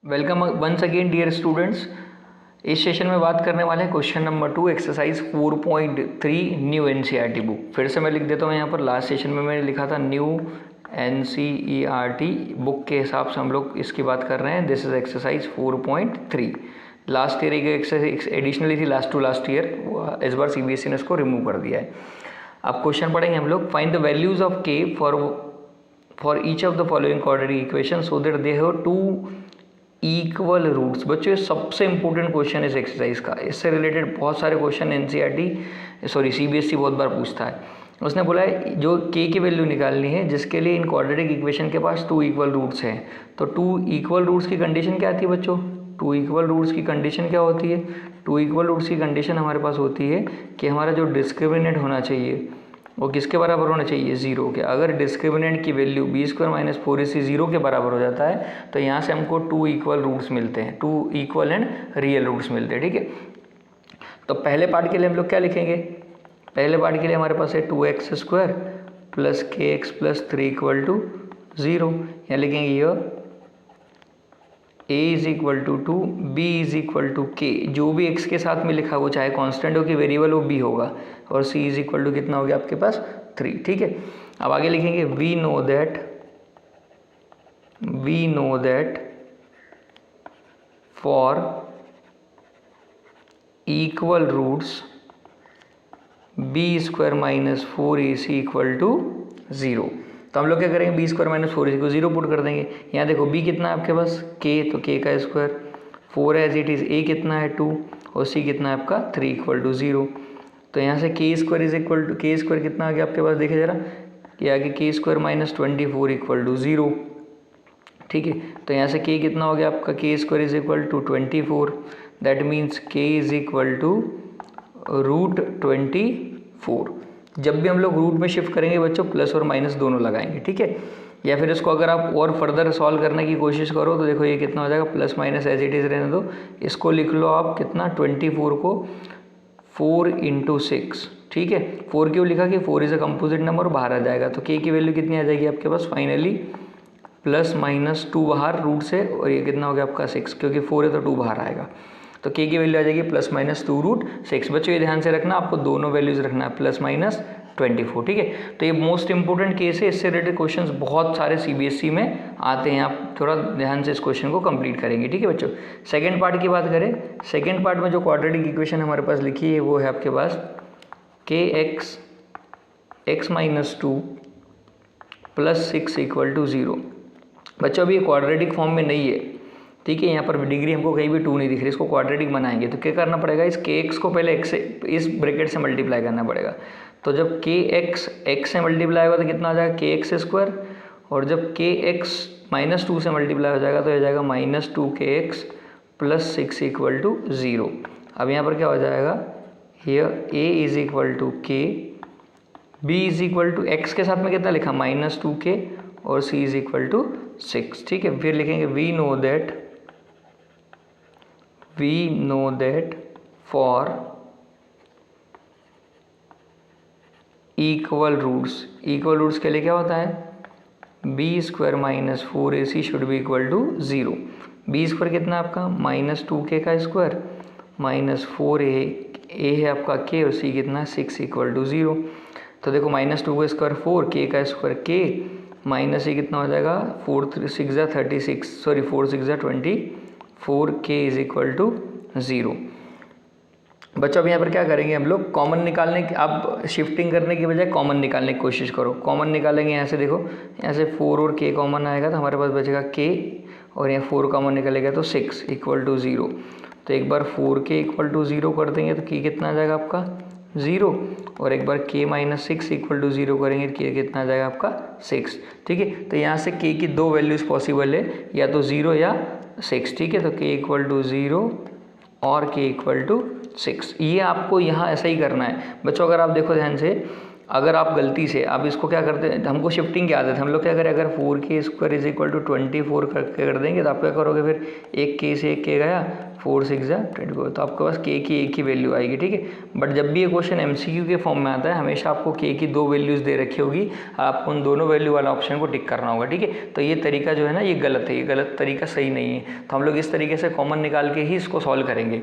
Welcome once again dear students. इस session में बात करने वाले हैं question number 2 exercise 4.3 new NCERT book. फिर से मैं लिख देता हूँ यहाँ पर। लास्ट सेशन में मैंने लिखा था न्यू एनसीईआरटी बुक के हिसाब से हम लोग इसकी बात कर रहे हैं। This is exercise 4.3। Last year एक एक्सरसाइज एडिशनली थी लास्ट ईयर, इस बार सीबीएसई ने इसको रिमूव कर दिया है। अब क्वेश्चन पढ़ेंगे हम लोग। Find the values of k for each of the following quadratic equation so that they have two equal roots. बच्चों ये सबसे इंपॉर्टेंट क्वेश्चन है इस एक्सरसाइज का। इससे रिलेटेड बहुत सारे क्वेश्चन सीबीएसई बहुत बार पूछता है। उसने बोला है जो के की वैल्यू निकालनी है जिसके लिए इन क्वाड्रेटिक इक्वेशन के पास 2 इक्वल रूट्स हैं। तो 2 इक्वल रूट्स की कंडीशन क्या आती है बच्चों? 2 इक्वल रूट्स की कंडीशन क्या होती है? 2 इक्वल रूट्स की कंडीशन हमारे पास होती है कि हमारा जो डिस्क्रिमिनेंट होना चाहिए वो किसके बराबर होना चाहिए? 0 के। अगर डिस्क्रिमिनेंट की वैल्यू b² - 4ac 0 के बराबर हो जाता है तो यहाँ से हमको 2 इक्वल रूट्स मिलते हैं, 2 इक्वल एंड रियल रूट्स मिलते हैं। ठीक है, तो पहले पार्ट के लिए हम लोग क्या लिखेंगे? पहले पार्ट के लिए हमारे पास है 2x² + kx + 3 = 0। यहाँ लिखेंगे ये a = 2, b = k। जो भी x के साथ में लिखा वो चाहे कांस्टेंट हो कि वेरिएबल वो b होगा, और c = कितना हो गया आपके पास? 3। ठीक है, अब आगे लिखेंगे we know that for equal roots b² - 4ac = 0। तो हम लोग क्या करेंगे? b² - 4ac को 0 पुट कर देंगे। यहाँ देखो b कितना है आपके पास? k, तो k का square. 4 as it is, a कितना है? 2, और c कितना है आपका? 3 = 0। तो यहाँ से k² कितना आ गया आपके पास? देखिए ज़रा, ये आगे k² - 24 = 0। ठीक है, तो यहाँ से k कितना हो गया आपका? k² = 24। That means k = √24। जब भी हम लोग रूट में शिफ्ट करेंगे बच्चों प्लस और माइनस दोनों लगाएंगे। ठीक है, या फिर इसको अगर आप और फर्दर सॉल्व करने की कोशिश करो तो देखो ये कितना हो जाएगा? Plus minus as it is रहने दो, इसको लिख लो आप कितना? 24 को 4 × 6। ठीक है, 4 क्यों लिखा कि 4 इज़ अ कंपोजिट नंबर, बाहर आ जाएगा। तो k की वैल्यू कितनी आ जाएगी आपके पास फाइनली? +-2 बाहर रूट से, और ये कितना हो गया आपका? 6, क्योंकि 4 है तो 2 बाहर आएगा। तो k की वैल्यू आ जाएगी +-2 √6। बच्चों ये ध्यान से रखना, आपको दोनों वैल्यूज रखना है +-24। ठीक है, तो ये मोस्ट इंपोर्टेंट केस है। इससे रिलेटेड क्वेश्चंस बहुत सारे सीबीएसई में आते हैं। आप थोड़ा ध्यान से इस क्वेश्चन को कंप्लीट करेंगे। ठीक है बच्चों, सेकेंड पार्ट की बात करें। सेकेंड पार्ट में जो क्वाड्रेटिक इक्वेशन हमारे पास लिखी है वो है आपके पास kx x - 2 + 6 = 0। बच्चों अभी ये क्वाड्रेटिक फॉर्म में नहीं है। ठीक है, यहाँ पर डिग्री हमको कहीं भी 2 नहीं दिख रही, इसको क्वाड्रेटिक बनाएंगे तो क्या करना पड़ेगा? इस kx को पहले x से, इस ब्रैकेट से मल्टीप्लाई करना पड़ेगा। तो जब kx x से मल्टीप्लाई होगा तो कितना आ जाएगा? kx²। और जब kx - 2 से मल्टीप्लाई हो जाएगा तो हो जाएगा -2kx + 6 = 0। अब यहाँ पर क्या हो जाएगा? Here a = k, b = x के साथ में कितना लिखा? -2k, और c = 6। ठीक है, फिर लिखेंगे we know that for equal roots के लिए क्या होता है? b² - 4ac should be equal to 0। b² कितना है आपका? -2k का स्क्वायर -4a, a है आपका k, और c कितना? 6 = 0। तो देखो -2 का स्क्वायर 4, k का स्क्वायर k, माइनस ये कितना हो जाएगा? 4 6 36, सॉरी 4 6 24, k = 0। बच्चों अब यहाँ पर क्या करेंगे हम लोग? कॉमन निकालने की, आप शिफ्टिंग करने की बजाय कॉमन निकालने की कोशिश करो। कॉमन निकालेंगे यहाँ से, देखो यहाँ से 4 और k कॉमन आएगा तो हमारे पास बचेगा k, और यहाँ 4 कॉमन निकलेगा तो 6 = 0। तो एक बार 4k = 0 कर देंगे तो k कितना आ जाएगा आपका? 0, और एक बार k - 6 = 0 करेंगे तो k कितना आ जाएगा आपका? 6। ठीक है, तो यहाँ से k की 2 वैल्यूज़ पॉसिबल है, या तो 0 या 6। ठीक है, तो k = 0 और k = 6। ये आपको यहाँ ऐसा ही करना है बच्चों। अगर आप देखो ध्यान से, अगर आप गलती से आप इसको क्या करते हैं, हमको शिफ्टिंग की आदत है, हम लोग क्या करें, अगर 4k² इज इक्वल टू 24 करके कर देंगे तो आप क्या करोगे, फिर एक k से एक k गया, 4 6 24, तो आपके पास k की एक ही वैल्यू आएगी, ठीक है। बट जब भी ये क्वेश्चन MCQ के फॉर्म में आता है, हमेशा आपको k की 2 वैल्यूज़ दे रखी होगी, आपको उन दोनों वैल्यू वाला ऑप्शन को टिक करना होगा, ठीक है। तो ये तरीका जो है ना, ये गलत है, ये गलत तरीका सही नहीं है। तो हम लोग इस तरीके से कॉमन निकाल के ही इसको सॉल्व करेंगे।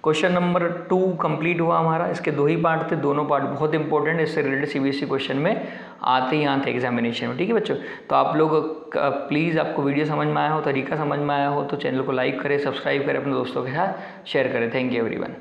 क्वेश्चन नंबर 2 कंप्लीट हुआ हमारा। इसके 2 ही पार्ट थे, दोनों पार्ट बहुत इंपॉर्टेंट, इससे रिलेटेड CBSE क्वेश्चन में आते ही आते एग्जामिनेशन में, ठीक है बच्चों। तो आप लोग प्लीज़, आपको वीडियो समझ में आया हो, तरीका समझ में आया हो, तो चैनल को लाइक करें, सब्सक्राइब करें, अपने दोस्तों के साथ शेयर करें। Thank you everyone.